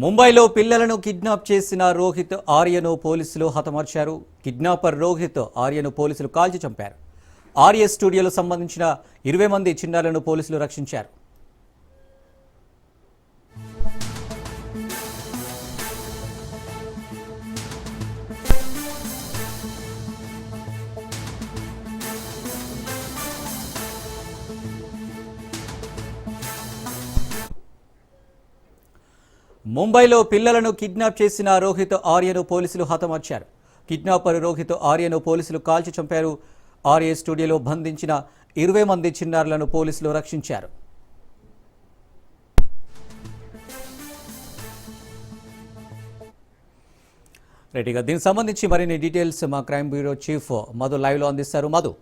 ముంబైలో పిల్లలను కిడ్నాప్ చేసిన రోహిత్ ఆర్యను పోలీసులు హతమార్చారు. కిడ్నాపర్ రోహిత్ ఆర్యను పోలీసులు కాల్చి చంపారు. ఆర్య స్టూడియోలో సంబంధించిన 20 మంది చిన్నారులను పోలీసులు రక్షించారు. ముంబైలో పిల్లలను కిడ్నాప్ చేసిన రోహిత్ ఆర్యను పోలీసులు హతమార్చారు. కిడ్నాపర్ రోహిత్ ఆర్యను పోలీసులు కాల్చి చంపారు. ఆర్య స్టూడియోలో బంధించిన 20 మంది చిన్నారులను పోలీసులు రక్షించారు. రెడ్డిగా దీనికి సంబంధించి మరిన్ని డీటెయిల్స్ మా క్రైమ్ బ్యూరో చీఫ్ మధు లైవ్లో అందిస్తారు. మధు,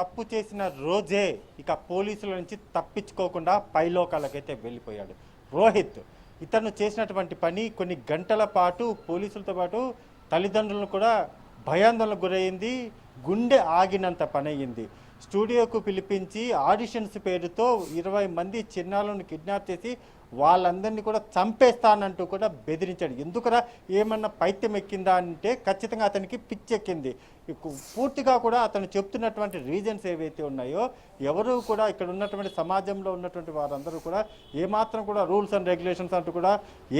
తప్పు చేసిన రోజే ఇక పోలీసుల నుంచి తప్పించుకోకుండా పైలోకాలకైతే వెళ్ళిపోయాడు రోహిత్. ఇతను చేసినటువంటి పని కొన్ని గంటల పాటు పోలీసులతో పాటు తల్లిదండ్రులను కూడా భయాందోళనకు గురైంది. గుండె ఆగినంత పని అయ్యింది. స్టూడియోకు పిలిపించి ఆడిషన్స్ పేరుతో 20 మంది చిన్నారులను కిడ్నాప్ చేసి వాళ్ళందరినీ కూడా చంపేస్తానంటూ కూడా బెదిరించాడు. ఎందుకురా ఏమన్నా పైత్యం ఎక్కిందా అంటే ఖచ్చితంగా అతనికి పిచ్చెక్కింది. పూర్తిగా కూడా అతను చెప్తున్నటువంటి రీజన్స్ ఏవైతే ఉన్నాయో ఎవరు కూడా ఇక్కడ ఉన్నటువంటి సమాజంలో ఉన్నటువంటి వారందరూ కూడా ఏమాత్రం కూడా రూల్స్ అండ్ రెగ్యులేషన్స్ అంటూ కూడా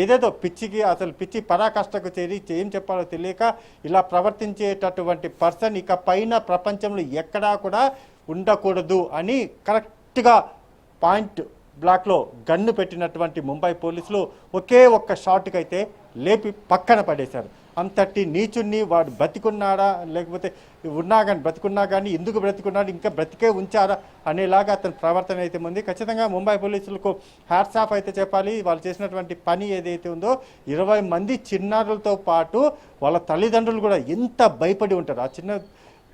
ఏదేదో పిచ్చికి అసలు పిచ్చి పరాకాష్ఠకు చేరి ఏం చెప్పాలో తెలియక ఇలా ప్రవర్తించేటటువంటి పర్సన్ ఇక పైన ప్రపంచంలో ఎక్కడా కూడా ఉండకూడదు అని కరెక్ట్గా పాయింట్ బ్లాక్లో గన్ను పెట్టినటువంటి ముంబై పోలీసులు ఒకే ఒక్క షాట్కి అయితే లేపి పక్కన పడేశారు. అంతటి నీచుణ్ణి వాడు బ్రతికున్నాడా లేకపోతే బ్రతికున్నా కానీ ఎందుకు బ్రతికున్నాడు, ఇంకా బ్రతికే ఉంచారా అనేలాగా అతని ప్రవర్తన అయితే ఉంది. ఖచ్చితంగా ముంబై పోలీసులకు హ్యాట్స్ ఆఫ్ అయితే చెప్పాలి. వాళ్ళు చేసినటువంటి పని ఏదైతే ఉందో 20 మంది చిన్నారులతో పాటు వాళ్ళ తల్లిదండ్రులు కూడా ఎంత భయపడి ఉంటారు. ఆ చిన్న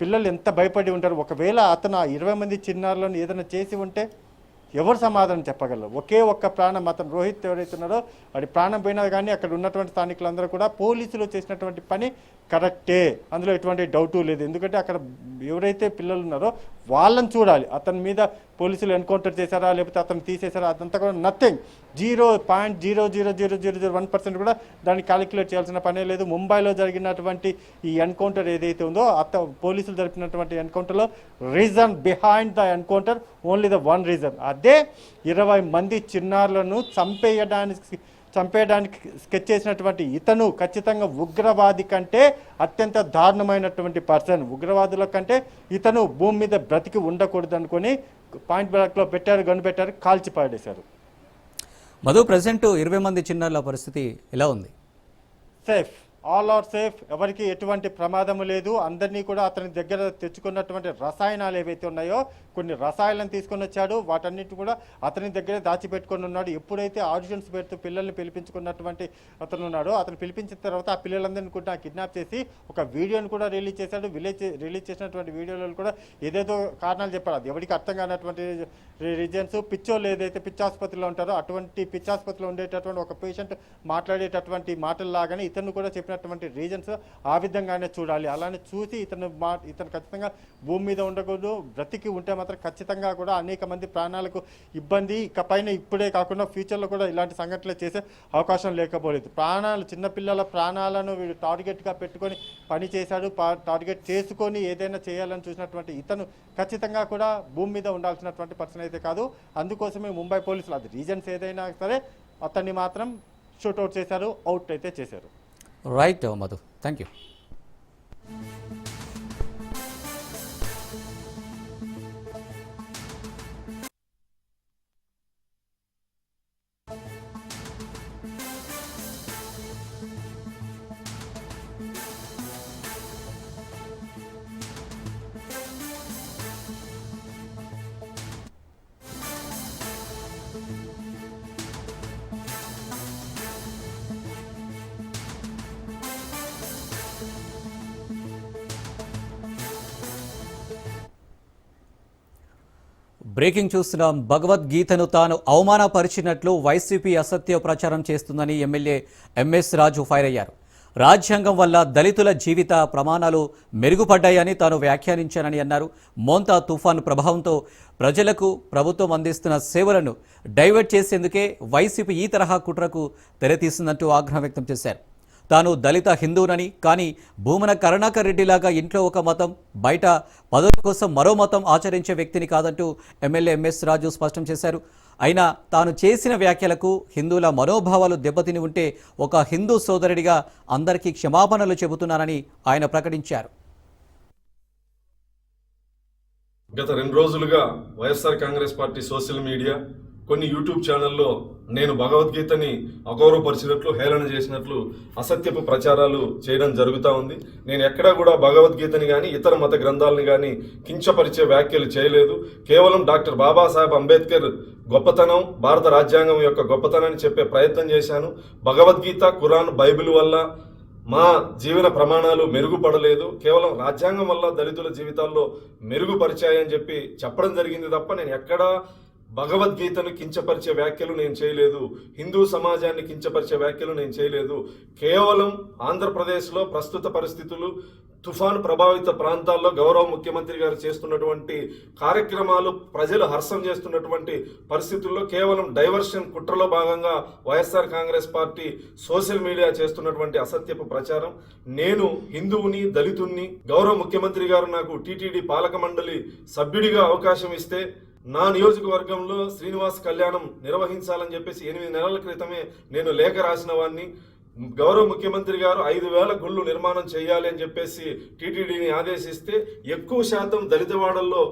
పిల్లలు ఎంత భయపడి ఉంటారు. ఒకవేళ అతను ఆ 20 మంది చిన్నారులను ఏదైనా చేసి ఉంటే ఎవరు సమాధానం చెప్పగలరు? ఒకే ఒక్క ప్రాణం అతను రోహిత్ ఎవరైతే ఉన్నారో వాడి ప్రాణం పోయినా కానీ అక్కడ ఉన్నటువంటి స్థానికులందరూ కూడా పోలీసులు చేసినటువంటి పని కరెక్టే, అందులో ఎటువంటి డౌటు లేదు. ఎందుకంటే అక్కడ ఎవరైతే పిల్లలు ఉన్నారో వాళ్ళని చూడాలి. అతని మీద పోలీసులు ఎన్కౌంటర్ చేశారా లేకపోతే అతను తీసేశారా అదంతా కూడా నథింగ్. 0.0000001% కూడా దాన్ని క్యాలిక్యులేట్ చేయాల్సిన పనే లేదు. ముంబైలో జరిగినటువంటి ఈ ఎన్కౌంటర్ ఏదైతే ఉందో పోలీసులు జరిపినటువంటి ఎన్కౌంటర్లో reason behind the encounter only the one reason, అదే 20 మంది చిన్నారులను చంపేయడానికి స్కెచ్ చేసినటువంటి ఇతను ఖచ్చితంగా ఉగ్రవాది కంటే అత్యంత దారుణమైనటువంటి పర్సన్. ఉగ్రవాదుల కంటే ఇతను భూమి మీద బ్రతికి ఉండకూడదు అనుకొని పాయింట్ బ్లాక్లో పెట్టారు, గన్ను పెట్టారు, కాల్చి పాడేశారు. మధు, ప్రజెంట్ 20 మంది చిన్నారుల పరిస్థితి ఎలా ఉంది? సేఫ్, ఆల్ ఆర్ సేఫ్, ఎవరికి ఎటువంటి ప్రమాదము లేదు. అందరినీ కూడా అతని దగ్గర తెచ్చుకున్నటువంటి రసాయనాలు ఏవైతే ఉన్నాయో కొన్ని రసాయనాలను తీసుకొని వచ్చాడు. వాటన్నిటి కూడా అతని దగ్గరే దాచిపెట్టుకొని ఉన్నాడు. ఎప్పుడైతే ఆడిషన్స్ పెడుతూ పిల్లల్ని పిలిపించుకున్నటువంటి అతను ఉన్నాడో అతను పిలిపించిన తర్వాత ఆ పిల్లలందరినీ కూడా కిడ్నాప్ చేసి ఒక వీడియోని కూడా రిలీజ్ చేశాడు. రిలీజ్ చేసినటువంటి వీడియోలో కూడా ఏదేదో కారణాలు చెప్పాడు. అది ఎవరికి అర్థం కానటువంటి రీజన్స్. పిచ్చోళ్ళు ఏదైతే పిచ్చాసుపత్రిలో ఉంటారో అటువంటి పిచ్చాసుపత్రిలో ఉండేటటువంటి ఒక పేషెంట్ మాట్లాడేటటువంటి మాటల్లాగానే ఇతను కూడా చెప్పినటువంటి రీజన్స్ ఆ విధంగానే చూడాలి. అలానే చూసి ఇతను ఖచ్చితంగా భూమి మీద ఉండకూడదు. బ్రతికి ఉంటే మాత్రం ఖచ్చితంగా కూడా అనేక మంది ప్రాణాలకు ఇబ్బంది. ఇకపైన ఇప్పుడే కాకుండా ఫ్యూచర్లో కూడా ఇలాంటి సంఘటనలు చేసే అవకాశం లేకపోలేదు. చిన్నపిల్లల ప్రాణాలను వీడు టార్గెట్గా పెట్టుకొని పని చేశాడు. టార్గెట్ చేసుకొని ఏదైనా చేయాలని చూసినటువంటి ఇతను ఖచ్చితంగా కూడా భూమి మీద ఉండాల్సినటువంటి పర్సన్ అయితే కాదు. అందుకోసమే ముంబై పోలీసులు అది రీజన్స్ ఏదైనా సరే అతన్ని మాత్రం షూట్అవుట్ చేశారు, అవుట్ అయితే చేశారు. Right Madhu, thank you. Breaking చూస్తున్నాం. భగవద్గీతను తాను అవమానపరిచినట్లు వైసీపీ అసత్య ప్రచారం చేస్తుందని ఎమ్మెల్యే ఎంఎస్ రాజు ఫైర్ అయ్యారు. రాజ్యాంగం వల్ల దళితుల జీవిత ప్రమాణాలు మెరుగుపడ్డాయని తాను వ్యాఖ్యానించానని అన్నారు. మోంతా తుఫాను ప్రభావంతో ప్రజలకు ప్రభుత్వం అందిస్తున్న సేవలను డైవర్ట్ చేసేందుకే వైసీపీ ఈ తరహా కుట్రకు తెరతీసిందంటూ ఆగ్రహం వ్యక్తం చేశారు. తాను దళిత హిందువునని, కానీ భూమన కరుణాకర్ రెడ్డిలాగా ఇంట్లో ఒక మతం, బయట పదవుల కోసం మరో మతం ఆచరించే వ్యక్తిని కాదంటూ ఎమ్మెల్యే ఎంఎస్ రాజు స్పష్టం చేశారు. అయినా తాను చేసిన వ్యాఖ్యలకు హిందువుల మనోభావాలు దెబ్బతిని ఉంటే ఒక హిందూ సోదరుడిగా అందరికీ క్షమాపణలు చెబుతున్నానని ఆయన ప్రకటించారు. గత 2 రోజులుగా YSR Congress party social media, కొన్ని యూట్యూబ్ ఛానల్లో నేను భగవద్గీతని అగౌరవపరిచినట్లు, హేళన చేసినట్లు అసత్యపు ప్రచారాలు చేయడం జరుగుతూ ఉంది. నేను ఎక్కడా కూడా భగవద్గీతని కానీ ఇతర మత గ్రంథాలని కానీ కించపరిచే వ్యాఖ్యలు చేయలేదు. కేవలం డాక్టర్ బాబాసాహెబ్ అంబేద్కర్ గొప్పతనం, భారత రాజ్యాంగం యొక్క గొప్పతనాన్ని చెప్పే ప్రయత్నం చేశాను. భగవద్గీత, ఖురాన్, బైబిల్ వల్ల మా జీవన ప్రమాణాలు మెరుగుపడలేదు, కేవలం రాజ్యాంగం వల్ల దళితుల జీవితాల్లో మెరుగుపరిచాయని చెప్పి చెప్పడం జరిగింది తప్ప నేను ఎక్కడా భగవద్గీతను కించపరిచే వ్యాఖ్యలు నేను చేయలేదు, హిందూ సమాజాన్ని కించపరిచే వ్యాఖ్యలు నేను చేయలేదు. కేవలం ఆంధ్రప్రదేశ్లో ప్రస్తుత పరిస్థితులు, తుఫాను ప్రభావిత ప్రాంతాల్లో గౌరవ ముఖ్యమంత్రి గారు చేస్తున్నటువంటి కార్యక్రమాలు, ప్రజలు హర్షం చేస్తున్నటువంటి పరిస్థితుల్లో కేవలం డైవర్షన్ కుట్రలో భాగంగా YSR Congress party social media చేస్తున్నటువంటి అసత్యపు ప్రచారం. నేను హిందువుని, దళితుణ్ణి. గౌరవ ముఖ్యమంత్రి గారు నాకు టీటీడీ పాలక మండలి సభ్యుడిగా అవకాశం ఇస్తే నా నియోజకవర్గంలో శ్రీనివాస్ కళ్యాణం నిర్వహించాలని చెప్పేసి 8 నెలల క్రితమే నేను లేఖ రాసిన వాడిని. గౌరవ ముఖ్యమంత్రి గారు 5,000 గుళ్ళు నిర్మాణం చేయాలి అని చెప్పేసి టీటీడీని ఆదేశిస్తే ఎక్కువ శాతం దళితవాడల్లో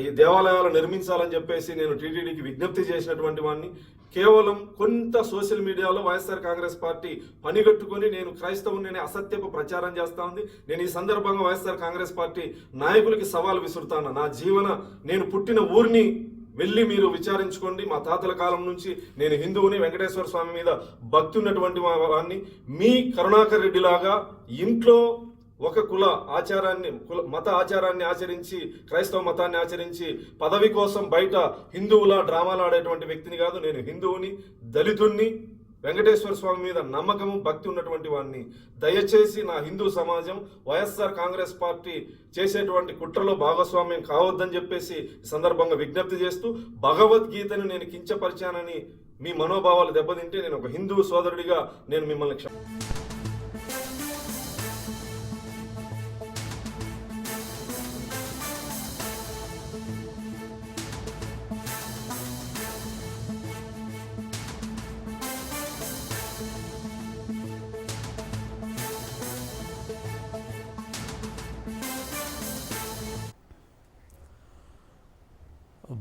ఈ దేవాలయాలు నిర్మించాలని చెప్పేసి నేను టీటీడీకి విజ్ఞప్తి చేసినటువంటి వాడిని. కేవలం కొంత సోషల్ మీడియాలో వైఎస్ఆర్ కాంగ్రెస్ పార్టీ పనిగట్టుకుని నేను క్రైస్తవుని అసత్యపు ప్రచారం చేస్తా ఉంది. నేను ఈ సందర్భంగా వైఎస్ఆర్ కాంగ్రెస్ పార్టీ నాయకులకి సవాల్ విసురుతాను. నేను పుట్టిన ఊరిని వెళ్ళి మీరు విచారించుకోండి. మా తాతల కాలం నుంచి నేను హిందువుని, వెంకటేశ్వర స్వామి మీద భక్తి ఉన్నటువంటి వాడిని. మీ కరుణాకర్ రెడ్డి లాగా ఇంట్లో ఒక మత ఆచారాన్ని ఆచరించి, క్రైస్తవ మతాన్ని ఆచరించి పదవి కోసం బయట హిందువుల డ్రామాలు ఆడేటువంటి వ్యక్తిని కాదు. నేను హిందువుని, దళితుణ్ణి, వెంకటేశ్వర స్వామి మీద నమ్మకము, భక్తి ఉన్నటువంటి వాడిని. దయచేసి నా హిందూ సమాజం వైఎస్ఆర్ కాంగ్రెస్ పార్టీ చేసేటువంటి కుట్రలో భాగస్వామ్యం కావద్దని చెప్పేసి ఈ సందర్భంగా విజ్ఞప్తి చేస్తూ, భగవద్గీతను నేను కించపరిచానని మీ మనోభావాలు దెబ్బతింటే నేను ఒక హిందూ సోదరుడిగా నేను మిమ్మల్ని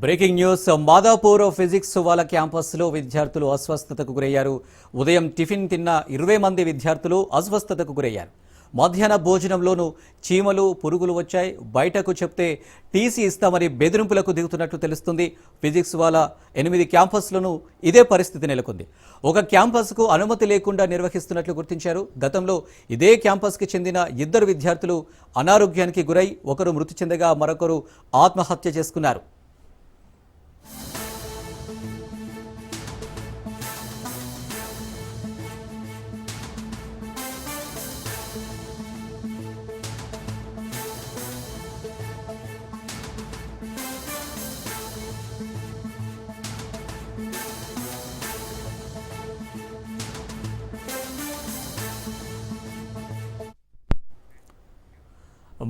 బ్రేకింగ్ న్యూస్. మాదాపూర్ ఫిజిక్స్ వాళ్ళ క్యాంపస్లో విద్యార్థులు అస్వస్థతకు గురయ్యారు. ఉదయం టిఫిన్ తిన్న 20 మంది విద్యార్థులు అస్వస్థతకు గురయ్యారు. మధ్యాహ్న భోజనంలోనూ చీమలు, పురుగులు వచ్చాయి. బయటకు చెప్తే టీసీ ఇస్తామని బెదిరింపులకు దిగుతున్నట్లు తెలుస్తుంది. ఫిజిక్స్ వాళ్ళ 8 క్యాంపస్లను ఇదే పరిస్థితి నెలకొంది. ఒక క్యాంపస్కు అనుమతి లేకుండా నిర్వహిస్తున్నట్లు గుర్తించారు. గతంలో ఇదే క్యాంపస్కి చెందిన 2 విద్యార్థులు అనారోగ్యానికి గురై ఒకరు మృతి చెందగా మరొకరు ఆత్మహత్య చేసుకున్నారు.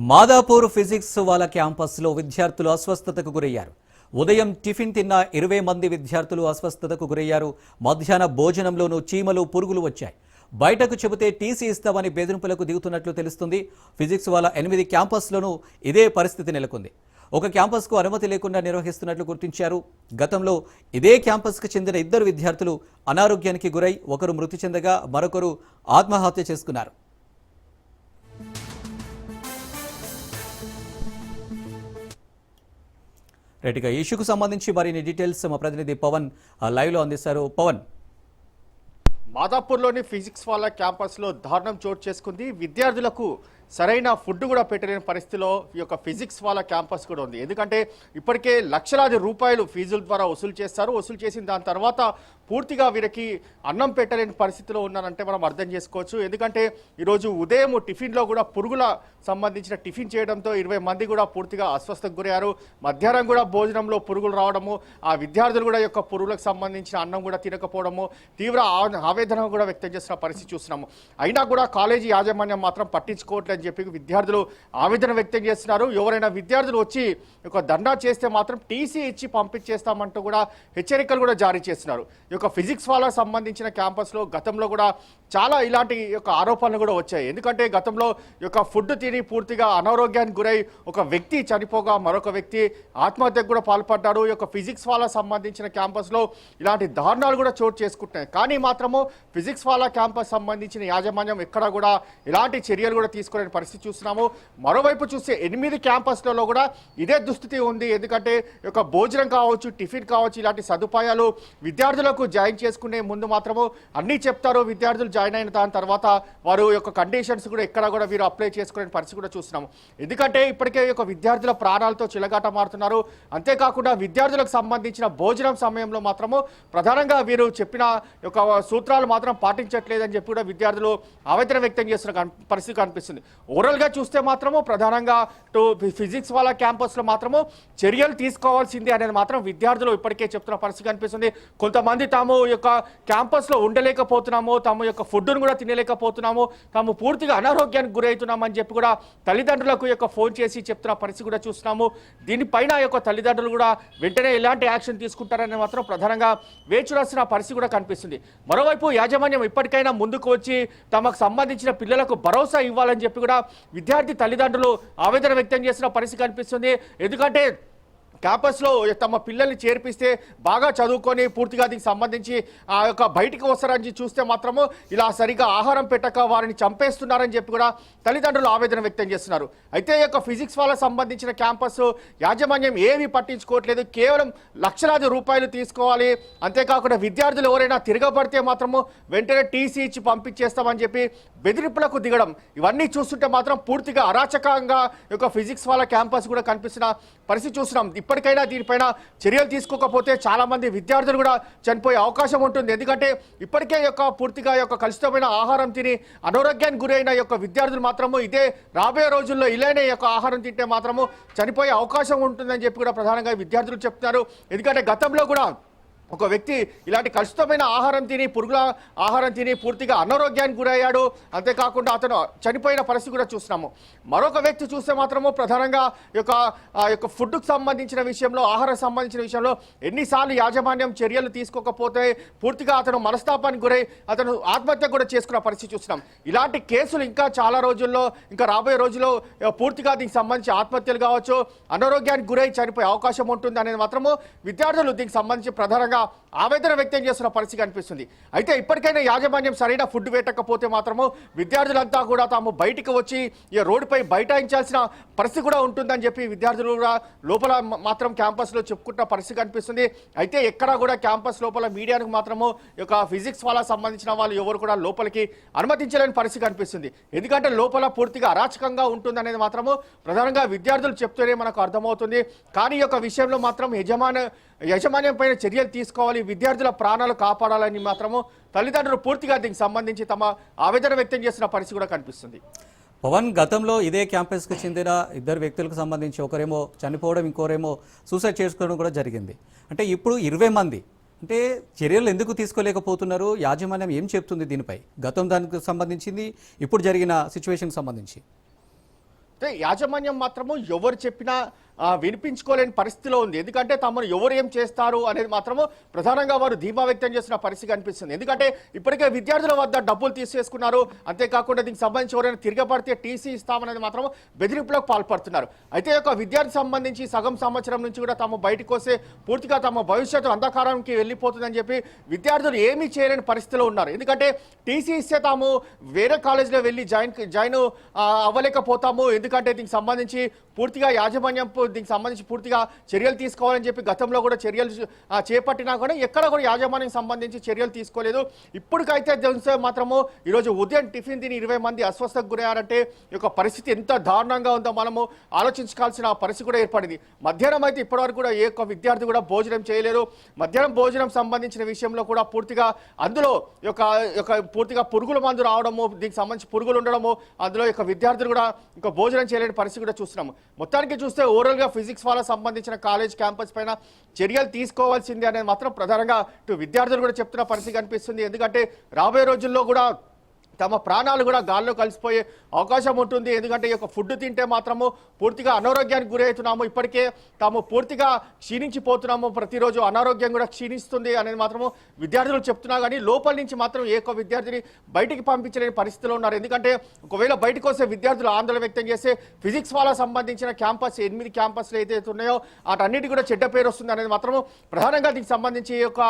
మాదాపూర్ ఫిజిక్స్ వాళ్ళ క్యాంపస్లో విద్యార్థులు అస్వస్థతకు గురయ్యారు. ఉదయం టిఫిన్ తిన్న 20 మంది విద్యార్థులు అస్వస్థతకు గురయ్యారు. మధ్యాహ్న భోజనంలోనూ చీమలు, పురుగులు వచ్చాయి. బయటకు చెబితే టీసీ ఇస్తామని బెదిరింపులకు దిగుతున్నట్లు తెలుస్తుంది. ఫిజిక్స్ వాళ్ళ 8 క్యాంపస్లోనూ ఇదే పరిస్థితి నెలకొంది. ఒక క్యాంపస్కు అనుమతి లేకుండా నిర్వహిస్తున్నట్లు గుర్తించారు. గతంలో ఇదే క్యాంపస్కు చెందిన 2 విద్యార్థులు అనారోగ్యానికి గురై ఒకరు మృతి చెందగా మరొకరు ఆత్మహత్య చేసుకున్నారు. రైట్గా ఈ ఇష్యూకు సంబంధించి మరిన్ని డీటెయిల్స్ మా ప్రతినిధి పవన్ లైవ్లో అందిస్తారు. పవన్, మాదాపూర్లోని ఫిజిక్స్ వాళ్ళ క్యాంపస్లో దారుణం చోటు చేసుకుంది. విద్యార్థులకు సరైన ఫుడ్ కూడా పెట్టలేని పరిస్థితిలో ఈ యొక్క ఫిజిక్స్ వాళ్ళ క్యాంపస్ కూడా ఉంది. ఎందుకంటే ఇప్పటికే లక్షలాది రూపాయలు ఫీజుల ద్వారా వసూలు చేస్తారు. వసూలు చేసిన దాని తర్వాత పూర్తిగా వీరికి అన్నం పెట్టలేని పరిస్థితిలో ఉన్నారంటే మనం అర్థం చేసుకోవచ్చు. ఎందుకంటే ఈరోజు ఉదయం టిఫిన్లో కూడా పురుగుల సంబంధించిన టిఫిన్ చేయడంతో 20 మంది కూడా పూర్తిగా అస్వస్థకు గురయ్యారు. మధ్యాహ్నం కూడా భోజనంలో పురుగులు రావడము, ఆ విద్యార్థులు కూడా యొక్క పురుగులకు సంబంధించిన అన్నం కూడా తినకపోవడము, తీవ్ర ఆవేదన కూడా వ్యక్తం చేస్తున్న పరిస్థితి చూస్తున్నాము. అయినా కూడా కాలేజీ యాజమాన్యం మాత్రం పట్టించుకోవట్లేదని చెప్పి విద్యార్థులు ఆవేదన వ్యక్తం చేస్తున్నారు. ఎవరైనా విద్యార్థులు వచ్చి ఒక దండా చేస్తే మాత్రం టీసీ ఇచ్చి పంపించేస్తామంటూ కూడా హెచ్చరికలు కూడా జారీ చేస్తున్నారు. ఈ యొక్క ఫిజిక్స్ వాళ్ళకి సంబంధించిన క్యాంపస్లో గతంలో కూడా చాలా ఇలాంటి యొక్క ఆరోపణలు కూడా వచ్చాయి. ఎందుకంటే గతంలో ఈ యొక్క ఫుడ్ తిని పూర్తిగా అనారోగ్యానికి గురై ఒక వ్యక్తి చనిపోగా మరొక వ్యక్తి ఆత్మహత్యకు కూడా పాల్పడ్డాడు. ఈ యొక్క ఫిజిక్స్ వాళ్ళకి సంబంధించిన క్యాంపస్లో ఇలాంటి దారుణాలు కూడా చోటు చేసుకుంటున్నాయి. కానీ మాత్రము ఫిజిక్స్ వాళ్ళ క్యాంపస్ సంబంధించిన యాజమాన్యం ఎక్కడ కూడా ఎలాంటి చర్యలు కూడా తీసుకోలేని పరిస్థితి చూస్తున్నాము. మరోవైపు చూస్తే 8 క్యాంపస్లలో కూడా ఇదే దుస్థితి ఉంది. ఎందుకంటే ఈ యొక్క భోజనం కావచ్చు, టిఫిన్ కావచ్చు, ఇలాంటి సదుపాయాలు విద్యార్థులకు జాయిన్ చేసుకునే ముందు మాత్రము అన్నీ చెప్తారు. విద్యార్థులు జాయిన్ అయిన దాని తర్వాత వారు యొక్క కండిషన్స్ కూడా ఎక్కడ కూడా వీరు అప్లై చేసుకునే పరిస్థితి కూడా చూస్తున్నాము. ఎందుకంటే ఇప్పటికే ఒక విద్యార్థుల ప్రాణాలతో చిలగాట మారుతున్నారు. అంతేకాకుండా విద్యార్థులకు సంబంధించిన భోజనం సమయంలో మాత్రము ప్రధానంగా వీరు చెప్పిన యొక్క సూత్రాలు మాత్రం పాటించట్లేదని చెప్పి కూడా విద్యార్థులు ఆవేదన వ్యక్తం చేస్తున్న పరిస్థితి కనిపిస్తుంది. ఓవరాల్గా చూస్తే మాత్రము ప్రధానంగా ఫిజిక్స్ వాళ్ళ క్యాంపస్లో మాత్రము చర్యలు తీసుకోవాల్సిందే అనేది మాత్రం విద్యార్థులు ఇప్పటికే చెప్తున్న పరిస్థితి కనిపిస్తుంది. కొంతమంది తాము యొక్క క్యాంపస్లో ఉండలేకపోతున్నాము, తాము యొక్క ఫుడ్ను కూడా తినలేకపోతున్నాము, తాము పూర్తిగా అనారోగ్యానికి గురవుతున్నామని చెప్పి కూడా తల్లిదండ్రులకు యొక్క ఫోన్ చేసి చెప్తున్న పరిస్థితి కూడా చూస్తున్నాము. దీనిపైన యొక్క తల్లిదండ్రులు కూడా వెంటనే ఎలాంటి యాక్షన్ తీసుకుంటారని మాత్రం ప్రధానంగా వేచురాల్సిన పరిస్థితి కూడా కనిపిస్తుంది. మరోవైపు యాజమాన్యం ఇప్పటికైనా ముందుకు వచ్చి తమకు సంబంధించిన పిల్లలకు భరోసా ఇవ్వాలని చెప్పి కూడా విద్యార్థి తల్లిదండ్రులు ఆవేదన వ్యక్తం చేస్తున్న పరిస్థితి కనిపిస్తుంది. ఎందుకంటే క్యాంపస్లో తమ పిల్లల్ని చేర్పిస్తే బాగా చదువుకొని పూర్తిగా దీనికి సంబంధించి ఆ యొక్క బయటికి వస్తారని చూస్తే మాత్రము ఇలా సరిగా ఆహారం పెట్టక వారిని చంపేస్తున్నారని చెప్పి కూడా తల్లిదండ్రులు ఆవేదన వ్యక్తం చేస్తున్నారు. అయితే ఈ యొక్క ఫిజిక్స్ వాళ్ళకి సంబంధించిన క్యాంపస్ యాజమాన్యం ఏమీ పట్టించుకోవట్లేదు. కేవలం లక్షలాది రూపాయలు తీసుకోవాలి, అంతేకాకుండా విద్యార్థులు ఎవరైనా తిరగబడితే మాత్రము వెంటనే టీసీ ఇచ్చి పంపించేస్తామని చెప్పి బెదిరింపులకు దిగడం, ఇవన్నీ చూస్తుంటే మాత్రం పూర్తిగా అరాచకంగా ఈ యొక్క ఫిజిక్స్ వాళ్ళ క్యాంపస్ కూడా కనిపిస్తున్న పరిస్థితి చూస్తున్నాం. ఇప్పటికైనా దీనిపైన చర్యలు తీసుకోకపోతే చాలా మంది విద్యార్థులు కూడా చనిపోయే అవకాశం ఉంటుంది. ఎందుకంటే ఇప్పటికే యొక్క పూర్తిగా యొక్క కలుషితమైన ఆహారం తిని అనారోగ్యానికి గురైన యొక్క విద్యార్థులు మాత్రము ఇదే రాబోయే రోజుల్లో ఇలానే యొక్క ఆహారం తింటే మాత్రము చనిపోయే అవకాశం ఉంటుందని చెప్పి కూడా ప్రధానంగా విద్యార్థులు చెప్తున్నారు. ఎందుకంటే గతంలో కూడా ఒక వ్యక్తి ఇలాంటి కలుషితమైన ఆహారం తిని పురుగుల ఆహారం తిని పూర్తిగా అనారోగ్యానికి గురయ్యాడు. అంతేకాకుండా అతను చనిపోయిన పరిస్థితి కూడా చూస్తున్నాము. మరొక వ్యక్తి చూస్తే మాత్రము ప్రధానంగా యొక్క ఫుడ్కు సంబంధించిన విషయంలో, ఆహారం సంబంధించిన విషయంలో ఎన్నిసార్లు యాజమాన్యం చర్యలు తీసుకోకపోతే పూర్తిగా అతను మనస్తాపానికి గురై అతను ఆత్మహత్య కూడా చేసుకున్న పరిస్థితి చూస్తున్నాం. ఇలాంటి కేసులు ఇంకా చాలా రోజుల్లో, ఇంకా రాబోయే రోజుల్లో పూర్తిగా దీనికి సంబంధించి ఆత్మహత్యలు కావచ్చు, అనారోగ్యానికి గురై చనిపోయే అవకాశం ఉంటుంది అనేది మాత్రము విద్యార్థులు దీనికి సంబంధించి ప్రధానంగా ఆవేదన వ్యక్తం చేస్తున్న పరిస్థితి కనిపిస్తుంది. అయితే ఇప్పటికైనా యాజమాన్యం సరైన ఫుడ్ పెట్టకపోతే మాత్రము విద్యార్థులంతా కూడా తాము బయటికి వచ్చి ఈ రోడ్డుపై బైఠాయించాల్సిన పరిస్థితి కూడా ఉంటుందని చెప్పి విద్యార్థులు కూడా లోపల మాత్రం క్యాంపస్లో చెప్పుకుంటున్న పరిస్థితి కనిపిస్తుంది. అయితే ఎక్కడా కూడా క్యాంపస్ లోపల మీడియాకు మాత్రము ఈ యొక్క ఫిజిక్స్ వాళ్ళకి సంబంధించిన వాళ్ళు ఎవరు కూడా లోపలికి అనుమతించలేని పరిస్థితి కనిపిస్తుంది. ఎందుకంటే లోపల పూర్తిగా అరాచకంగా ఉంటుందనేది మాత్రము ప్రధానంగా విద్యార్థులు చెప్తూనే మనకు అర్థమవుతుంది. కానీ ఈ యొక్క విషయంలో మాత్రం యజమాన్యం పైన చర్యలు తీసుకోవాలి, విద్యార్థుల ప్రాణాలు కాపాడాలని మాత్రము తల్లిదండ్రులు పూర్తిగా దీనికి సంబంధించి తమ ఆవేదన వ్యక్తం చేసిన పరిస్థితి కూడా కనిపిస్తుంది. పవన్, గతంలో ఇదే క్యాంపస్కి చెందిన 2 వ్యక్తులకు సంబంధించి ఒకరేమో చనిపోవడం, ఇంకోరేమో సూసైడ్ చేసుకోవడం కూడా జరిగింది. అంటే ఇప్పుడు 20 మంది, అంటే చర్యలు ఎందుకు తీసుకోలేకపోతున్నారు? యాజమాన్యం ఏం చెప్తుంది దీనిపై? గతం దానికి సంబంధించింది, ఇప్పుడు జరిగిన సిచ్యువేషన్కి సంబంధించి యాజమాన్యం మాత్రము ఎవరు చెప్పినా వినిపించుకోలేని పరిస్థితిలో ఉంది. ఎందుకంటే తమను ఎవరు ఏం చేస్తారు అనేది మాత్రము ప్రధానంగా వారు ధీమా వ్యక్తం చేసిన పరిస్థితి కనిపిస్తుంది. ఎందుకంటే ఇప్పటికే విద్యార్థుల వద్ద డబ్బులు తీసేసుకున్నారు. అంతేకాకుండా దీనికి సంబంధించి ఎవరైనా తిరగబడితే టీసీ ఇస్తామనేది మాత్రం బెదిరింపులకు పాల్పడుతున్నారు. అయితే ఒక విద్యార్థి సంబంధించి సగం సంవత్సరం నుంచి కూడా తాము బయటకు వస్తే పూర్తిగా తమ భవిష్యత్తు అంధకారానికి వెళ్ళిపోతుందని చెప్పి విద్యార్థులు ఏమీ చేయలేని పరిస్థితిలో ఉన్నారు. ఎందుకంటే టీసీ ఇస్తే తాము వేరే కాలేజీలో వెళ్ళి జాయిన్ అవ్వలేకపోతాము. ఎందుకంటే దీనికి సంబంధించి పూర్తిగా యాజమాన్యం దీనికి సంబంధించి పూర్తిగా చర్యలు తీసుకోవాలని చెప్పి గతంలో కూడా చర్యలు చేపట్టినా కూడా ఎక్కడ కూడా యాజమాన్యం సంబంధించి చర్యలు తీసుకోలేదు. ఇప్పటికైతే చూస్తే మాత్రము ఈరోజు ఉదయం టిఫిన్ తిని 20 మంది అస్వస్థకు గురయ్యారంటే ఈ యొక్క పరిస్థితి ఎంత దారుణంగా ఉందో మనము ఆలోచించాల్సిన పరిస్థితి కూడా ఏర్పడింది. మధ్యాహ్నం అయితే ఇప్పటివరకు కూడా ఏ ఒక్క విద్యార్థి కూడా భోజనం చేయలేరు. మధ్యాహ్నం భోజనం సంబంధించిన విషయంలో కూడా పూర్తిగా అందులో పూర్తిగా పురుగుల మందు రావడము, దీనికి సంబంధించి పురుగులు ఉండడము, అందులో విద్యార్థులు కూడా భోజనం చేయలేని పరిస్థితి కూడా చూస్తున్నాము. మొత్తానికి చూస్తే ఓవరాల్గా ఫిజిక్స్ వాళ్ళకి సంబంధించిన కాలేజ్ క్యాంపస్ పైన చర్యలు తీసుకోవాల్సింది అనేది మాత్రం ప్రధానంగా ఇటు విద్యార్థులు కూడా చెప్తున్న పరిస్థితి కనిపిస్తుంది. ఎందుకంటే రాబోయే రోజుల్లో కూడా తమ ప్రాణాలు కూడా గాల్లో కలిసిపోయే అవకాశం ఉంటుంది. ఎందుకంటే ఈ యొక్క ఫుడ్ తింటే మాత్రము పూర్తిగా అనారోగ్యానికి గురవుతున్నాము. ఇప్పటికే తాము పూర్తిగా క్షీణించిపోతున్నాము. ప్రతిరోజు అనారోగ్యం కూడా క్షీణిస్తుంది అనేది మాత్రము విద్యార్థులు చెప్తున్నా కానీ లోపల నుంచి మాత్రం ఏ ఒక్క విద్యార్థిని బయటికి పంపించలేని పరిస్థితిలో ఉన్నారు. ఎందుకంటే ఒకవేళ బయటకు వస్తే విద్యార్థులు ఆందోళన వ్యక్తం చేస్తే ఫిజిక్స్ వాళ్ళకి సంబంధించిన క్యాంపస్ 8 క్యాంపస్లు ఏదైతే ఉన్నాయో వాటన్నిటి కూడా చెడ్డ పేరు వస్తుంది అనేది మాత్రము ప్రధానంగా దీనికి సంబంధించి ఈ యొక్క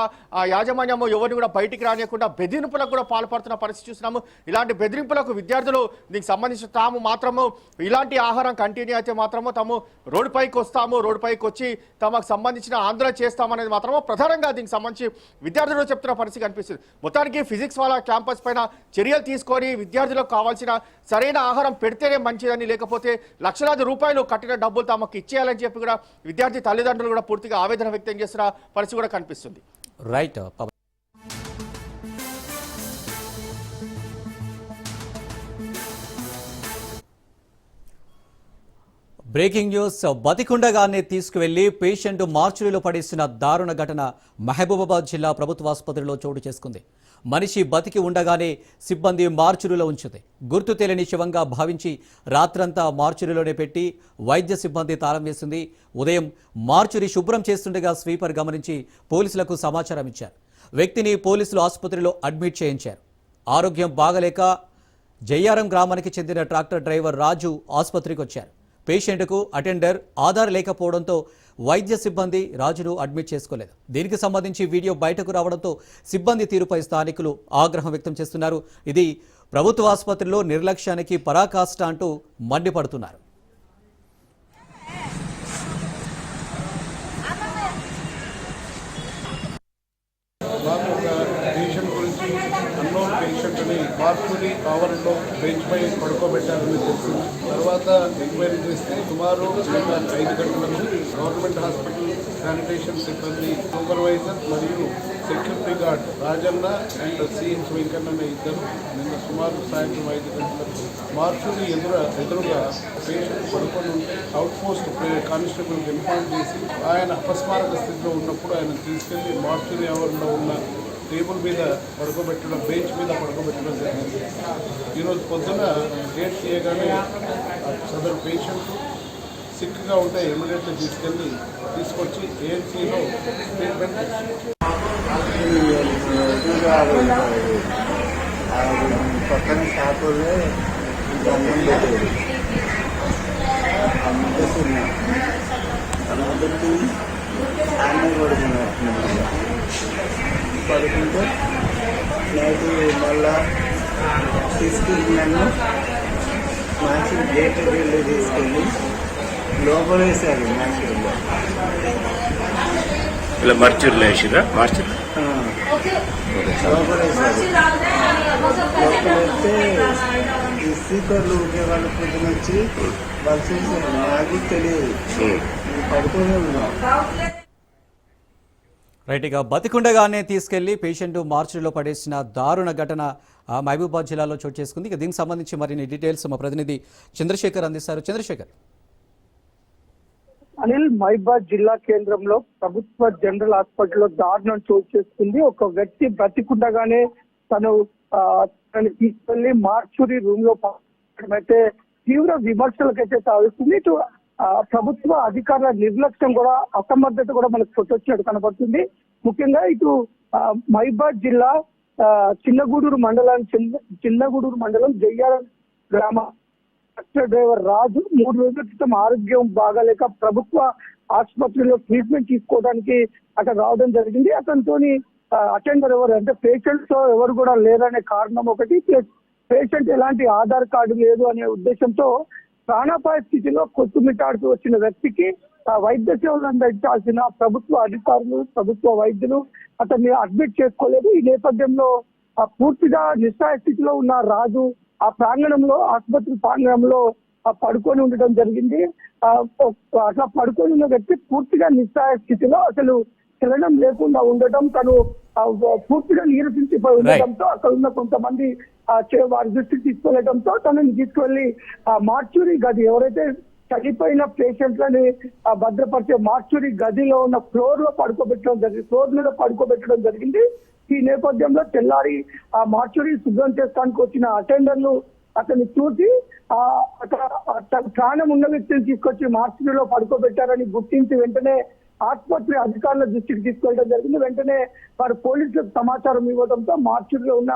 యాజమాన్యము ఎవరిని కూడా బయటికి రానియకుండా బెదిరింపులకు కూడా పాల్పడుతున్న పరిస్థితి చూస్తున్నాము. ఇలాంటి బెదిరింపులకు విద్యార్థులు దీనికి సంబంధించి తాము మాత్రము ఇలాంటి ఆహారం కంటిన్యూ అయితే మాత్రము తాము రోడ్డుపైకి వస్తాము, రోడ్డుపైకి వచ్చి తమకు సంబంధించిన ఆందోళన చేస్తామనేది మాత్రము ప్రధానంగా దీనికి సంబంధించి విద్యార్థులు చెప్తున్న పరిస్థితి కనిపిస్తుంది. మొత్తానికి ఫిజిక్స్ వాళ్ళ క్యాంపస్ పైన చర్యలు తీసుకొని విద్యార్థులకు కావాల్సిన సరైన ఆహారం పెడితేనే మంచిదని, లేకపోతే లక్షలాది రూపాయలు కట్టిన డబ్బులు తమకు ఇచ్చేయాలని చెప్పి కూడా విద్యార్థి తల్లిదండ్రులు కూడా పూర్తిగా ఆవేదన వ్యక్తం చేస్తున్న పరిస్థితి కూడా కనిపిస్తుంది. రైట్. Breaking news. బతికుండగానే తీసుకువెళ్లి పేషెంట్ మార్చురీలో పడేసిన దారుణ ఘటన మహబూబాబాద్ జిల్లా ప్రభుత్వ ఆసుపత్రిలో చోటు చేసుకుంది. మనిషి బతికి ఉండగానే సిబ్బంది మార్చురీలో ఉంచింది. గుర్తు తెలియని శవంగా భావించి రాత్రంతా మార్చురీలోనే పెట్టి వైద్య సిబ్బంది తాళం వేసింది. ఉదయం మార్చురీ శుభ్రం చేస్తుండగా స్వీపర్ గమనించి పోలీసులకు సమాచారం ఇచ్చారు. వ్యక్తిని పోలీసులు ఆసుపత్రిలో అడ్మిట్ చేయించారు. ఆరోగ్యం బాగలేక జయ్యారం గ్రామానికి చెందిన ట్రాక్టర్ డ్రైవర్ రాజు ఆసుపత్రికి వచ్చారు. పేషెంట్కు అటెండర్ ఆధార్ లేకపోవడంతో వైద్య సిబ్బంది రాజును అడ్మిట్ చేసుకోలేదు. దీనికి సంబంధించి వీడియో బయటకు రావడంతో సిబ్బంది తీరుపై స్థానికులు ఆగ్రహం వ్యక్తం చేస్తున్నారు. ఇది ప్రభుత్వ ఆసుపత్రిలో నిర్లక్ష్యానికి పరాకాష్ట అంటూ మండిపడుతున్నారు. పేషెంట్ని మార్చుని ఆవరణలో బెంచ్ పై పడుకోబెట్టారని తెలిసింది. తర్వాత ఎంక్వైరీ చేస్తే సుమారు 5 గంటలకు గవర్నమెంట్ హాస్పిటల్ శానిటేషన్ సిబ్బంది సూపర్వైజర్ మరియు security guard Rajanna and CS Venkanna అనే ఇద్దరు నిన్న సుమారు సాయంత్రం 5 గంటలకు మార్చుని ఎదురుగా పేషెంట్ పడుకొని ఉంటే అవుట్ పోస్ట్ కానిస్టేబుల్కి ఇన్ఫార్మ్ చేసి ఆయన అపస్మారక స్థితిలో ఉన్నప్పుడు ఆయన తీసుకెళ్లి మార్చుని ఆవరణలో ఉన్న టేబుల్ మీద పడుకోబెట్టడం, బెంచ్ మీద పడుకోబెట్టడం జరిగింది. ఈరోజు పొద్దున డేట్ చేయగానే సదరు పేషెంట్ సిక్గా ఉంటే ఇమీడియట్గా తీసుకొచ్చి ఏఎన్సీలో ట్రీట్మెంట్ పక్కన షాపులో అన్నం పెట్టేది అన్నం పెట్టి అన్నం పడుకుంటే నైట్ మళ్ళా తీసుకెళ్ళినాను. మంచి గేట్ వెళ్ళి తీసుకెళ్ళి లోపల వేసారు. మంచిలో ఇలా మర్చూర్లో వేసిరా? మార్చూర్ లోపల వేసారు. లోపల వేస్తే ఈ స్పీకర్లు ఊకే వాళ్ళు పొద్దున వచ్చి వాళ్ళు చూసారు. నాకు తెలియదు, పడుకునే ఉన్నాం. రైట్. ఇక బతికుండగానే తీసుకెళ్లి పేషెంట్ మార్చురీలో పడేసిన దారుణ ఘటన మహబూబాబాద్ జిల్లాలో చోటు చేసుకుంది. ఇక దీనికి సంబంధించి మరిన్ని డీటెయిల్స్ మా ప్రతినిధి చంద్రశేఖర్ అందిస్తారు. చంద్రశేఖర్. అనిల్, మహబూబాబాద్ జిల్లా కేంద్రంలో ప్రభుత్వ జనరల్ హాస్పిటల్లో దారుణం చోటు చేసుకుంది. ఒక వ్యక్తి బ్రతికుండగానే తను తీసుకెళ్లి మార్చురీ రూమ్ లో అయితే తీవ్ర విమర్శలకైతే సాగుతుంది. ఇటు ప్రభుత్వ అధికారుల నిర్లక్ష్యం కూడా, అసమర్థత కూడా మనకు కొట్టొచ్చినట్టు కనబడుతుంది. ముఖ్యంగా ఇటు మహబూబాబాద్ జిల్లా చిన్నగూడూరు మండలం జయ్యారం గ్రామ ట్రాక్టర్ డ్రైవర్ రాజు 3 రోజుల క్రితం ఆరోగ్యం బాగాలేక ప్రభుత్వ ఆసుపత్రిలో ట్రీట్మెంట్ తీసుకోవడానికి అక్కడ రావడం జరిగింది. అతనితోని అటెండర్ ఎవరు అంటే పేషెంట్స్ ఎవరు కూడా లేరనే కారణం ఒకటి, ప్లస్ పేషెంట్ ఎలాంటి ఆధార్ కార్డు లేదు అనే ఉద్దేశంతో ప్రాణాపాయ స్థితిలో కొట్టుమిట్టాడుతూ వచ్చిన వ్యక్తికి వైద్య సేవలు అందించాల్సిన ప్రభుత్వ అధికారులు, ప్రభుత్వ వైద్యులు అతన్ని అడ్మిట్ చేసుకోలేదు. ఈ నేపథ్యంలో పూర్తిగా నిస్సహాయ స్థితిలో ఉన్న రాజు ఆ ప్రాంగణంలో, ఆసుపత్రి ప్రాంగణంలో పడుకొని ఉండడం జరిగింది. అట్లా పడుకొని ఉన్న వ్యక్తి పూర్తిగా నిస్సహాయ స్థితిలో అసలు చలనం లేకుండా ఉండటం, తను పూర్తిగా నీరసించిపోయి ఉండటంతో అక్కడ ఉన్న కొంతమంది వారి దృష్టికి తీసుకెళ్లడంతో తనని తీసుకువెళ్లి మార్చురీ గది, ఎవరైతే చనిపోయిన పేషెంట్లని భద్రపరిచే మార్చురీ గదిలో ఉన్న ఫ్లోర్ మీద పడుకోబెట్టడం జరిగింది. ఈ నేపథ్యంలో తెల్లారి ఆ మార్చురీ శుభ్రం చేసుకోవడానికి వచ్చిన అటెండర్లు అతన్ని చూసి ప్రాణం ఉన్న వ్యక్తిని తీసుకొచ్చి మార్చురీలో పడుకోబెట్టారని గుర్తించి వెంటనే ఆసుపత్రి అధికారుల దృష్టికి తీసుకెళ్లడం జరిగింది. వెంటనే వారు పోలీసులకు సమాచారం ఇవ్వడంతో మార్చురీలో ఉన్న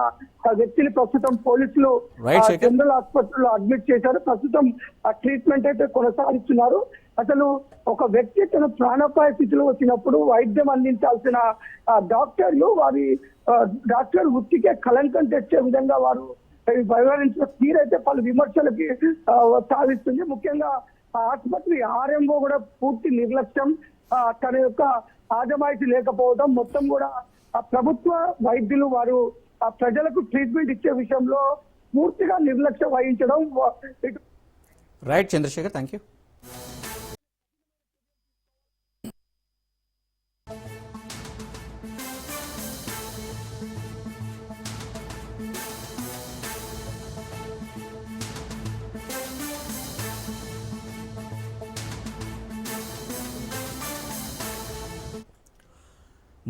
వ్యక్తిని ప్రస్తుతం పోలీసులు జనరల్ ఆసుపత్రిలో అడ్మిట్ చేశారు. ప్రస్తుతం ఆ ట్రీట్మెంట్ అయితే కొనసాగిస్తున్నారు. అసలు ఒక వ్యక్తి తన ప్రాణాపాయ స్థితిలో వచ్చినప్పుడు వైద్యం అందించాల్సిన డాక్టర్ వృత్తికే కళంకం తెచ్చే విధంగా వారు వ్యవహరించిన తీరైతే పలు విమర్శలకి సాధిస్తుంది. ముఖ్యంగా ఆసుపత్రి ఆర్ఎంఓ కూడా పూర్తి నిర్లక్ష్యం, తన యొక్క ఆజమాయిషీ లేకపోవడం, మొత్తం కూడా ప్రభుత్వ వైద్యులు వారు ప్రజలకు ట్రీట్మెంట్ ఇచ్చే విషయంలో పూర్తిగా నిర్లక్ష్యం వహించడం. Right Chandrashekar, thank you.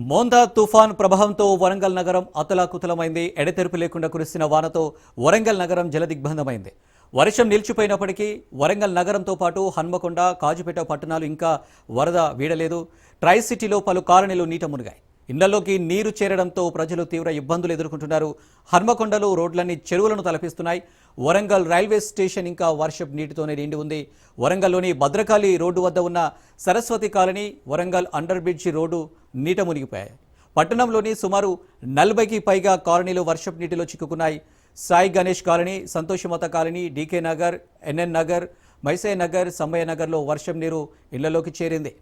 Montha తుఫాన్ ప్రభావంతో వరంగల్ నగరం అతలాకుతలమైంది. ఎడతెరిపి లేకుండా కురిసిన వానతో వరంగల్ నగరం జలదిగ్బంధమైంది. వర్షం నిలిచిపోయినప్పటికీ వరంగల్ నగరంతో పాటు హన్మకొండ, కాజుపేట పట్టణాలు ఇంకా వరద వీడలేదు. ట్రై సిటీలో పలు కాలనీలు నీట మునిగాయి. ఇళ్లలోకి నీరు చేరడంతో ప్రజలు తీవ్ర ఇబ్బందులు ఎదుర్కొంటున్నారు. హన్మకొండలో రోడ్లన్నీ చెరువులను తలపిస్తున్నాయి. వరంగల్ రైల్వే స్టేషన్ ఇంకా వర్షపు నీటితోనే నిండి ఉంది. వరంగల్లోని భద్రకాళి రోడ్డు వద్ద ఉన్న Saraswati colony, Warangal under bridge road నీట మునిగిపోయాయి. పట్టణంలోని సుమారు 40కి పైగా కాలనీలు వర్షపు నీటిలో చిక్కుకున్నాయి. Sai Ganesh colony, Santoshimata colony, DK Nagar, NN Nagar, Maisaiah Nagar, Sammaiah నగర్లో వర్షం నీరు ఇళ్లలోకి చేరింది.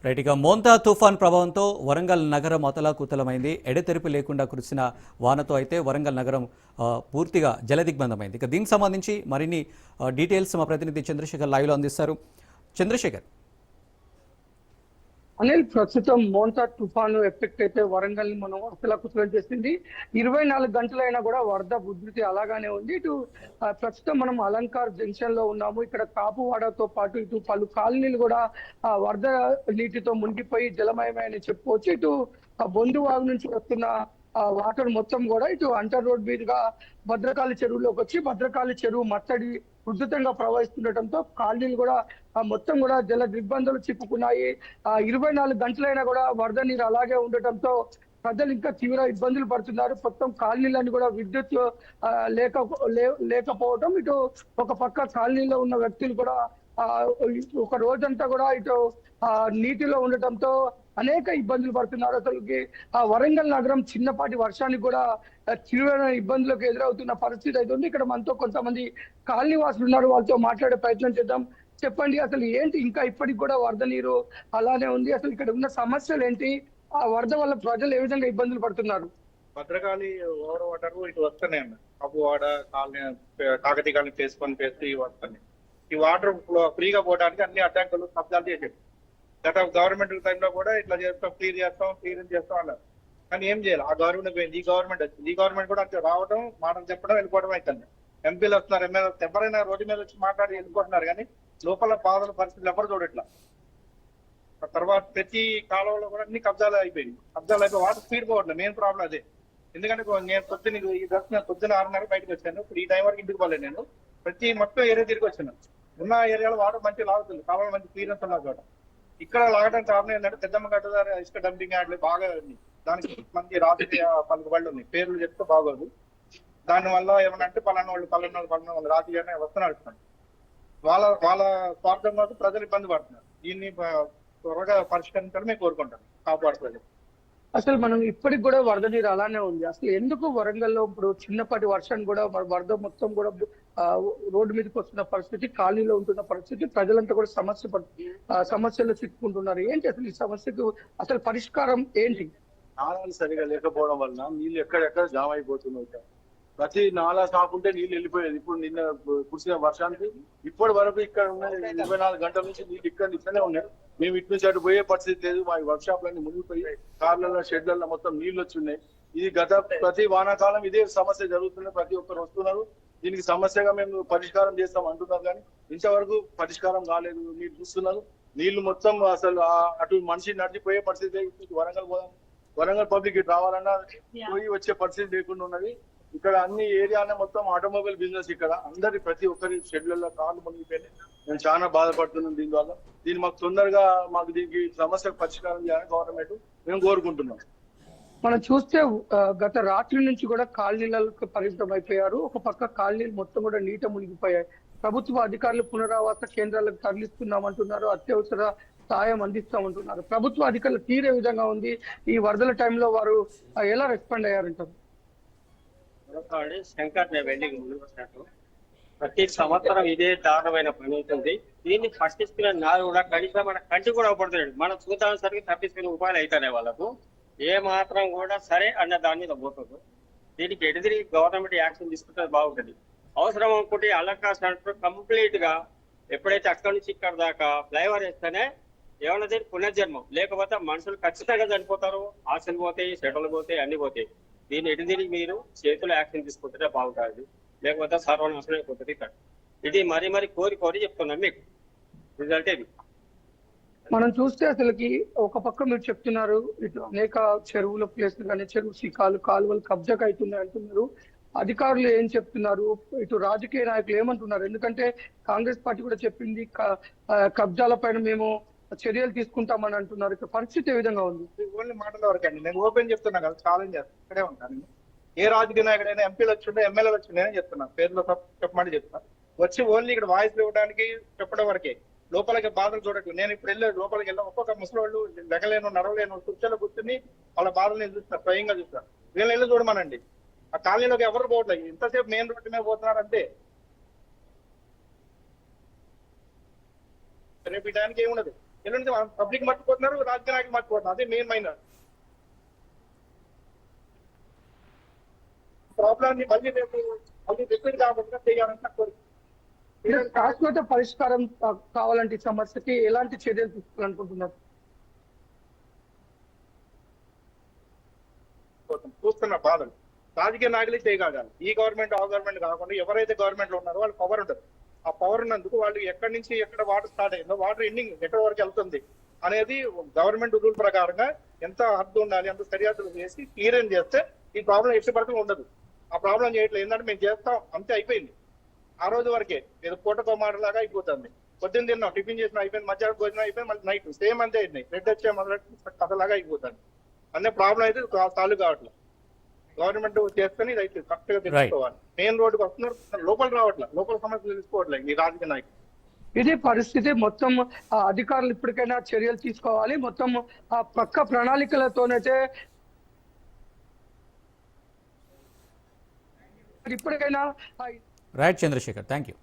రైట్, ఇక మోంతా తుఫాన్ ప్రభావంతో వరంగల్ నగరం అతలాకుతలమైంది. ఎడతెరిపి లేకుండా కురిసిన వానతో అయితే వరంగల్ నగరం పూర్తిగా జలదిగ్బంధమైంది. ఇక దీనికి సంబంధించి మరిన్ని డీటెయిల్స్ మా ప్రతినిధి చంద్రశేఖర్ లైవ్లో అందిస్తారు. చంద్రశేఖర్. అనిల్, ప్రస్తుతం మోంతా తుఫాను ఎఫెక్ట్ అయితే వరంగల్ ని మనం అతలాకుతలం చేసింది. 24 గంటలైనా కూడా వరద ఉధృతి అలాగానే ఉంది. ఇటు ప్రస్తుతం మనం అలంకార్ జంక్షన్ లో ఉన్నాము. ఇక్కడ కాపువాడతో పాటు ఇటు పలు కాలనీలు కూడా వరద నీటితో మునిగిపోయి జలమయమని చెప్పుకోవచ్చు. ఇటు బొందువాగు నుంచి వస్తున్న వాటర్ మొత్తం కూడా ఇటు అంటర్ రోడ్ మీదుగా భద్రకాళి చెరువులోకి వచ్చి భద్రకాళి చెరువు మత్తడి ఉధృతంగా ప్రవహిస్తుండటంతో కాలనీలు కూడా మొత్తం కూడా జల దిగ్బంధాలు చిక్కుకున్నాయి. 24 గంటలైనా కూడా వరద నీరు అలాగే ఉండటంతో ప్రజలు ఇంకా తీవ్ర ఇబ్బందులు పడుతున్నారు. మొత్తం కాలనీలన్నీ కూడా విద్యుత్ లేకపోవడం, ఇటు ఒక పక్క కాలనీలో ఉన్న వ్యక్తులు కూడా ఒక రోజంతా కూడా ఇటు నీటిలో ఉండటంతో అనేక ఇబ్బందులు పడుతున్నారు. అసలుకి వరంగల్ నగరం చిన్నపాటి వర్షానికి కూడా తీవ్రమైన ఇబ్బందులకు ఎదురవుతున్న పరిస్థితి అయితే ఉంది. ఇక్కడ మనతో కొంతమంది కాలనీ వాసులు ఉన్నారు, వాళ్ళతో మాట్లాడే ప్రయత్నం చేద్దాం. చెప్పండి, అసలు ఏంటి ఇంకా ఇప్పటికి కూడా వరద నీరు అలానే ఉంది? అసలు ఇక్కడ ఉన్న సమస్యలు ఏంటి? ఆ వరద వల్ల ప్రజలు ఏ విధంగా ఇబ్బందులు పడుతున్నారు? భద్రకాళి ఓవర్ వాటర్ ఇటు వస్తున్నాయి అన్న, Appuwada colony, Kakati colony phase 1 phase 3 వస్తున్నాయి. ఈ వాటర్ ఫ్రీగా పోవడానికి అన్ని అడ్డంకులు కబ్జాలు చేసేది. గత గవర్నమెంట్ టైంలో కూడా ఇట్లా చేస్తాం, క్లియర్ చేస్తాం అన్నారు. కానీ ఏం చేయాలి? ఆ గవర్నమెంట్ పోయింది, ఈ గవర్నమెంట్ వచ్చింది. ఈ గవర్నమెంట్ కూడా అంతే రావడం, మాటలు చెప్పడం, వెళ్ళిపోవడం అవుతుంది. ఎంపీలు వస్తున్నారు, ఎమ్మెల్యే ఎవరైనా రోడ్డు మీద వచ్చి మాట్లాడి వెళ్ళిపోతున్నారు. కానీ లోపల బాధల పరిస్థితులు ఎవరు చూడట్లా. తర్వాత ప్రతి కాలంలో కూడా అన్ని కబ్జాలు అయిపోయి వాటర్ స్పీడ్ పోవట్లేదు. మెయిన్ ప్రాబ్లం అదే. ఎందుకంటే నేను పొద్దున్న ఈ దర్శనం పొద్దున్న 6:30 బయటకు వచ్చాను. ఇప్పుడు ఈ టైం వరకు ఇంటికి పోలేదు. నేను ప్రతి మొత్తం ఏరియా తిరిగి వచ్చాను. ఉన్న ఏరియాలో వాటర్ మంచి లాగుతుంది, కావాలి మంచి క్లియరెన్స్ ఉన్న చోట. ఇక్కడ లాగడానికి కారణం ఏంటంటే పెద్దమ్మ గడ్డ ద్వారా ఇసుక డంపింగ్ యార్డ్లు బాగా ఉంది. దానికి మంచి రాజకీయ పలుకుబడులు ఉన్నాయి. పేర్లు చెప్తే బాగోదు. దానివల్ల ఏమనంటే పలానా వాళ్ళు రాజకీయాన్ని వ్యవస్థ నడుపుతున్నారు. వాళ్ళ స్వార్థం కోసం ప్రజలు ఇబ్బంది పడుతున్నారు. దీన్ని త్వరగా పరిష్కరించాలని మేము కోరుకుంటాం. కాపాడుతుంది. అసలు మనం ఇప్పటికి కూడా వరద నీరు అలానే ఉంది. అసలు ఎందుకు వరంగల్లో ఇప్పుడు చిన్నపాటి వర్షం కూడా వరద మొత్తం కూడా రోడ్డు మీదకి వస్తున్న పరిస్థితి, కాలనీలో ఉంటున్న పరిస్థితి, ప్రజలంతా కూడా సమస్యల్లో చిక్కుకుంటున్నారు. ఏంటి అసలు ఈ సమస్యకు అసలు పరిష్కారం ఏంటి? నాళాలు సరిగా లేకపోవడం వలన నీళ్లు ఎక్కడెక్కడ జామ్ అయిపోతున్నాయి. ప్రతి నాలా స్టాప్ ఉంటే నీళ్లు వెళ్ళిపోయేది. ఇప్పుడు నిన్న కురిసిన వర్షానికి ఇప్పటి వరకు ఇక్కడ ఉన్న 24 గంటల నుంచి నీళ్ళు ఇక్కడనే ఉన్నాయి. మేము ఇటు నుంచి అటు పోయే పరిస్థితి లేదు. మా వర్క్ షాప్లన్నీ మునిగిపోయి కార్లలో షెడ్లలో మొత్తం నీళ్లు వచ్చున్నాయి. ఇది ప్రతి వానాకాలం ఇదే సమస్య జరుగుతుంది. ప్రతి ఒక్కరు వస్తున్నారు. దీనికి సమస్యగా మేము పరిష్కారం చేస్తాం అంటున్నారు, కానీ ఇంతవరకు పరిష్కారం కాలేదు. మీరు చూస్తున్నారు నీళ్లు మొత్తం అసలు అటు మనిషి నడిచిపోయే పరిస్థితి. వరంగల్ పబ్లిక్ ఇటు రావాలన్నా పోయి వచ్చే పరిస్థితి లేకుండా ఉన్నది. ఇక్కడ అన్ని ఏరియానే మొత్తం ఆటోమొబైల్ బిజినెస్. ఇక్కడ అందరి ప్రతి ఒక్కరి షెడ్లలో కార్లు మునిగిపోయినాయి. మేము చాలా బాధపడుతున్నాం దీనివల్ల. దీన్ని మాకు తొందరగా దీనికి సమస్యకు పరిష్కారం చేయాలని గవర్నమెంట్ మేము కోరుకుంటున్నాం. మనం చూస్తే గత రాత్రి నుంచి కూడా కాలనీలకు పరిమితం అయిపోయారు. ఒక పక్క కాలనీలు మొత్తం కూడా నీట మునిగిపోయాయి. ప్రభుత్వ అధికారులు పునరావాస కేంద్రాలకు తరలిస్తున్నామంటున్నారు, అత్యవసర సాయం అందిస్తామంటున్నారు. ప్రభుత్వ అధికారులు తీరే విధంగా ఉంది. ఈ వరదల టైంలో వారు ఎలా రెస్పాండ్ అయ్యారంటారు? శంకర్ వెల్డింగ్ వచ్చినట్టు ప్రతి సంవత్సరం ఇదే దారుణమైన పని అవుతుంది. దీన్ని పట్టించుకునే నాడు కూడా కనీసం మన కంటి కూడా పడుతున్నాడు. మనం చూద్దాం సరికి తప్పించుకునే ఉపాయాలు అవుతాయి వాళ్ళకు. ఏ మాత్రం కూడా సరే అన్న దాని మీద పోతుంది. దీనికి ఎటుదిరి గవర్నమెంట్ యాక్షన్ తీసుకుంటే బాగుంటుంది. అవసరం అనుకుంటే అలకాస్ట్ అంటూ కంప్లీట్ గా ఎప్పుడైతే అక్కడి నుంచి ఇక్కడ దాకా ఫ్లైఓవర్ వేస్తేనే ఏమన్నా దీనికి పునర్జన్మం, లేకపోతే మనుషులు ఖచ్చితంగా చనిపోతారు. ఆశలు పోతాయి, చెటలు పోతాయి, అన్ని పోతాయి. దీన్ని ఎటుదిరి మీరు చేతులు యాక్షన్ తీసుకుంటే బాగుంటుంది, లేకపోతే సర్వనాశనం అయిపోతుంది. ఇక్కడ ఇది మరీ కోరి చెప్తున్నాం మీకు. రిజల్ట్ ఇది. మనం చూస్తే అసలుకి ఒక పక్క మీరు చెప్తున్నారు ఇటు అనేక చెరువుల ప్లేస్లు కానీ చెరువు శిఖాలు కాలువలు కబ్జాకు అవుతున్నాయి అంటున్నారు. అధికారులు ఏం చెప్తున్నారు? ఇటు రాజకీయ నాయకులు ఏమంటున్నారు? ఎందుకంటే కాంగ్రెస్ పార్టీ కూడా చెప్పింది కబ్జాల పైన మేము చర్యలు తీసుకుంటామని అంటున్నారు. ఇక్కడ పరిస్థితి ఏ విధంగా ఉంది? ఓన్లీ మాటల వరకు అండి. నేను ఓపెన్ చెప్తున్నా కదా, ఛాలెంజ్ చేస్తాను. ఇక్కడే ఉంటాను. ఏ రాజకీయ నాయకుడైనా ఎంపీలు వచ్చిండే ఎమ్మెల్యేలు వచ్చిండే చెప్తున్నా, పేర్లు చెప్పమని చెప్తున్నా. వచ్చి ఓన్లీ ఇక్కడ వాయిస్ ఇవ్వడానికి చెప్పడం వరకే. లోపలికి బాధలు చూడట్లేదు. నేను ఇప్పుడు వెళ్ళే లోపలికి వెళ్ళాం. ఒక్కొక్క ముసలోళ్ళు లెగలేను నడవలేను కుర్చీలో కూర్చుని వాళ్ళ బాధలు నేను చూస్తున్నా, స్వయంగా చూస్తాను. వీళ్ళని వెళ్ళి చూడమనండి. ఆ కాలనీలోకి ఎవరు పోవట్లేదు. ఇంతసేపు మెయిన్ రోడ్డు మీద పోతున్నారు అంతే. రేపు ఈ టైంకి ఏముండదు. ఎల్లుండి పబ్లిక్ మర్చిపోతున్నారు, రాజకీయ నాయకులు మర్చిపోతున్నారు. అదే మెయిన్ మైనర్ ప్రాబ్లమ్. మళ్ళీ రిపీట్ కాకుండా చేయాలని కోరిక. శాశ్వత పరిష్కారం కావాలంటే ఈ సమస్యకి ఎలాంటి చర్యలు తీసుకోవాలనుకుంటున్నారు? చూస్తున్న బాధలు రాజకీయ నాయకులే చేయగలగాలి. ఈ గవర్నమెంట్ ఆ గవర్నమెంట్ కాకుండా ఎవరైతే గవర్నమెంట్ లో ఉన్నారో వాళ్ళు పవర్ ఉంటుంది. ఆ పవర్ ఉన్నందుకు వాళ్ళు ఎక్కడి నుంచి ఎక్కడ వాటర్ స్టార్ట్ అయిందో, వాటర్ ఎండింగ్ ఎక్కడ వరకు వెళ్తుంది అనేది గవర్నమెంట్ రూల్ ప్రకారంగా ఎంత హద్దు ఉండాలి, ఎంత సరిహద్దులు చేసి క్లియరెన్స్ చేస్తే ఈ ప్రాబ్లం ఎట్టి పడుతూ ఉండదు. ఆ ప్రాబ్లం చేయట్లేదు. ఏంటంటే మేము చేస్తాం అంతే, అయిపోయింది. ఆ రోజు వరకే ఏదో పూటకో మాటలాగా అయిపోతుంది. పొద్దున్న తిన్నాం, టిఫిన్ చేసినా అయిపోయింది, మధ్యాహ్నం భోజనం అయిపోయింది, మళ్ళీ నైట్ సేమ్ అంతే అయినాయి. రెడ్ వచ్చే మొదలెట్టి కథలాగా అయిపోతుంది. అనే ప్రాబ్లం అయితే సాల్వ్ కావట్లేదు. గవర్నమెంట్ చేస్తేనే ఇది అయితే కరెక్ట్ గా తెలుసుకోవాలి. మెయిన్ రోడ్డుకి వస్తున్నారు, లోపల రావట్లేదు, లోపల సమస్యలు తెలుసుకోవట్లేదు ఈ రాజకీయ నాయకులు. ఇదే పరిస్థితి. మొత్తం అధికారులు ఇప్పటికైనా చర్యలు తీసుకోవాలి. మొత్తం ఆ పక్క ప్రణాళికలతోనైతే ఇప్పటికైనా రైట్ చంద్రశేఖర్, థ్యాంక్ యూ.